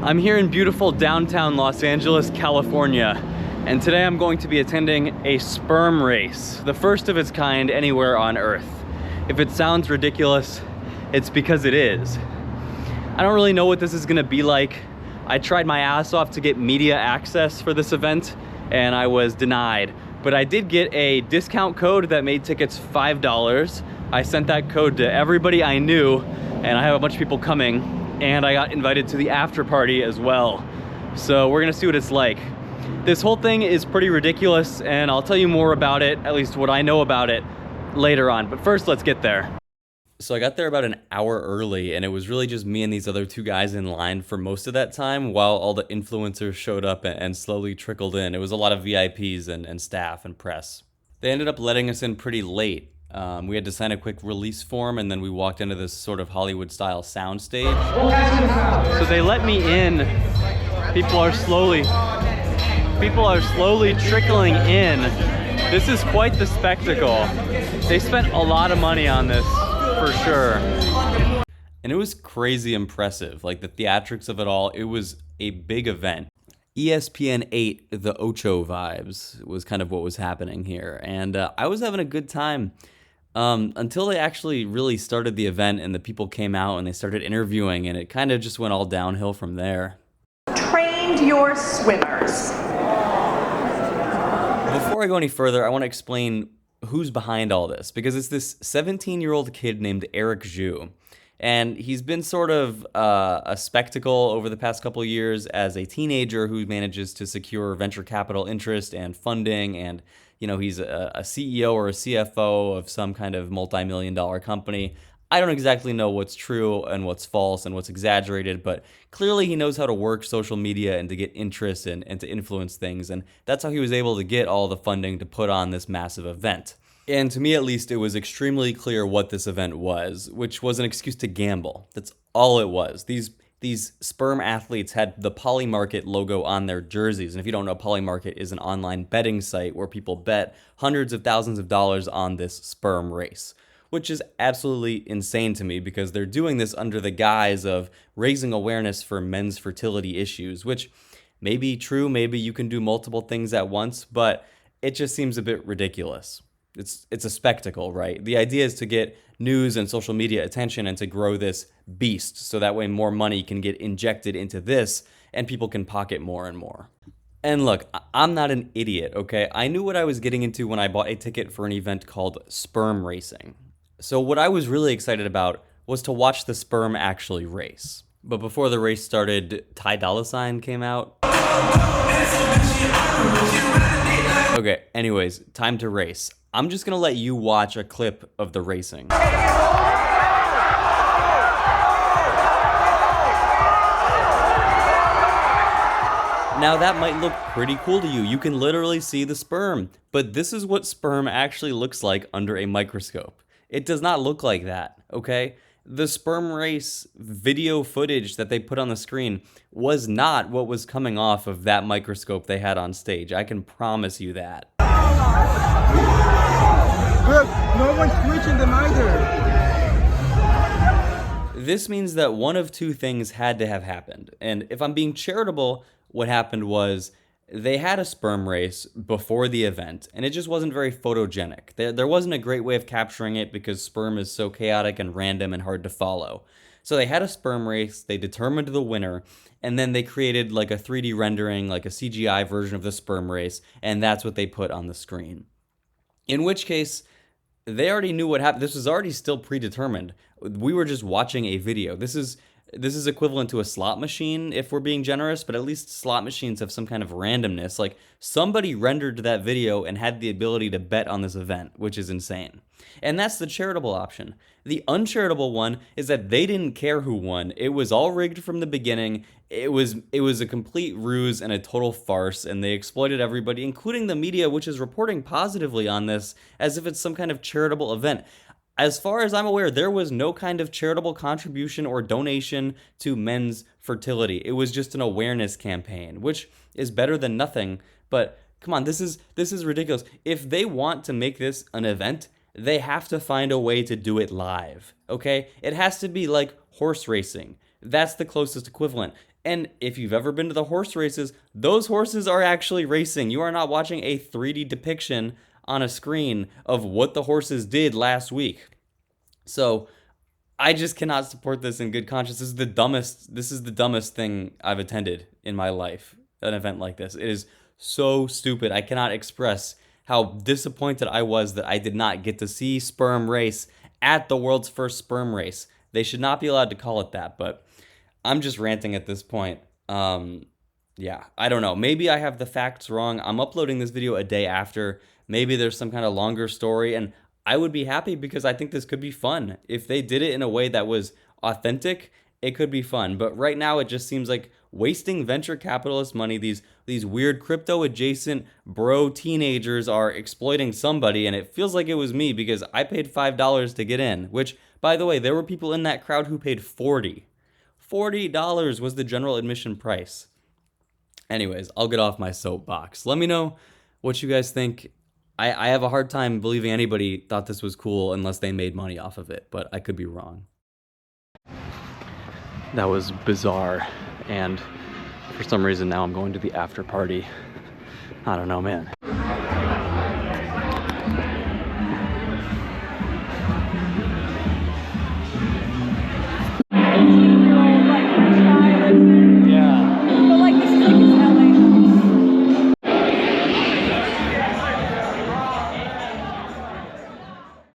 I'm here in beautiful downtown Los Angeles, California, and today I'm going to be attending a sperm race, the first of its kind anywhere on Earth. If it sounds ridiculous, it's because it is. I don't really know what this is gonna be like. I tried my ass off to get media access for this event, and I was denied. But I did get a discount code that made tickets $5. I sent that code to everybody I knew, and I have a bunch of people coming. And I got invited to the after party as well. So we're gonna see what it's like. This whole thing is pretty ridiculous, and I'll tell you more about it, at least what I know about it, later on. But first, let's get there. So I got there about an hour early, and it was really just me and these other two guys in line for most of that time while all the influencers showed up and slowly trickled in. It was a lot of VIPs and staff and press. They ended up letting us in pretty late. We had to sign a quick release form, and then we walked into this sort of Hollywood-style soundstage. So they let me in. People are slowly trickling in. This is quite the spectacle. They spent a lot of money on this, for sure. And it was crazy impressive, like the theatrics of it all. It was a big event. ESPN 8, the Ocho vibes was kind of what was happening here. And I was having a good time. Until they actually really started the event and the people came out and they started interviewing, and it kind of just went all downhill from there. Trained your swimmers. Before I go any further, I want to explain who's behind all this, because it's this 17-year-old kid named Eric Zhu. And he's been sort of a spectacle over the past couple of years as a teenager who manages to secure venture capital interest and funding. And, you know, he's a CEO or a CFO of some kind of multi-million-dollar company. I don't exactly know what's true and what's false and what's exaggerated, but clearly he knows how to work social media and to get interest and to influence things. And that's how he was able to get all the funding to put on this massive event. And to me, at least, it was extremely clear what this event was, which was an excuse to gamble. That's all it was. These sperm athletes had the Polymarket logo on their jerseys. And if you don't know, Polymarket is an online betting site where people bet hundreds of thousands of dollars on this sperm race, which is absolutely insane to me because they're doing this under the guise of raising awareness for men's fertility issues, which may be true. Maybe you can do multiple things at once, but it just seems a bit ridiculous. It's a spectacle, right? The idea is to get news and social media attention and to grow this beast so that way more money can get injected into this and people can pocket more and more. And look, I'm not an idiot, okay? I knew what I was getting into when I bought a ticket for an event called sperm racing. So what I was really excited about was to watch the sperm actually race. But before the race started, Ty Dolla $ign came out. Okay, anyways, time to race. I'm just gonna let you watch a clip of the racing. Now that might look pretty cool to you. You can literally see the sperm, but this is what sperm actually looks like under a microscope. It does not look like that, okay? The sperm race video footage that they put on the screen was not what was coming off of that microscope they had on stage. I can promise you that. Look, no one's switching them either. This means that one of two things had to have happened. And if I'm being charitable, what happened was they had a sperm race before the event, and it just wasn't very photogenic. There wasn't a great way of capturing it because sperm is so chaotic and random and hard to follow. So they had a sperm race, they determined the winner, and then they created like a 3D rendering, like a CGI version of the sperm race, and that's what they put on the screen. In which case, they already knew what happened. This was already still predetermined. We were just watching a video. This is equivalent to a slot machine, if we're being generous, but at least slot machines have some kind of randomness. Like, somebody rendered that video and had the ability to bet on this event, which is insane. And that's the charitable option. The uncharitable one is that they didn't care who won. It was all rigged from the beginning. It was a complete ruse and a total farce, and they exploited everybody, including the media, which is reporting positively on this as if it's some kind of charitable event. As far as I'm aware, there was no kind of charitable contribution or donation to men's fertility. It was just an awareness campaign, which is better than nothing. But come on, this is ridiculous. If they want to make this an event, they have to find a way to do it live, okay? It has to be like horse racing. That's the closest equivalent. And if you've ever been to the horse races, those horses are actually racing. You are not watching a 3D depiction on a screen of what the horses did last week. So I just cannot support this in good conscience. This is the dumbest thing I've attended in my life, an event like this. It is so stupid. I cannot express how disappointed I was that I did not get to see Sperm race at the world's first sperm race. They should not be allowed to call it that, but I'm just ranting at this point. Yeah, I don't know. Maybe I have the facts wrong. I'm uploading this video a day after. Maybe there's some kind of longer story, and I would be happy because I think this could be fun. If they did it in a way that was authentic, it could be fun. But right now, it just seems like wasting venture capitalist money. These weird crypto adjacent bro teenagers are exploiting somebody, and it feels like it was me because I paid $5 to get in, which, by the way, there were people in that crowd who paid $40. $40 was the general admission price. Anyways, I'll get off my soapbox. Let me know what you guys think. I have a hard time believing anybody thought this was cool unless they made money off of it, but I could be wrong. That was bizarre, and for some reason now I'm going to the after party. I don't know, man.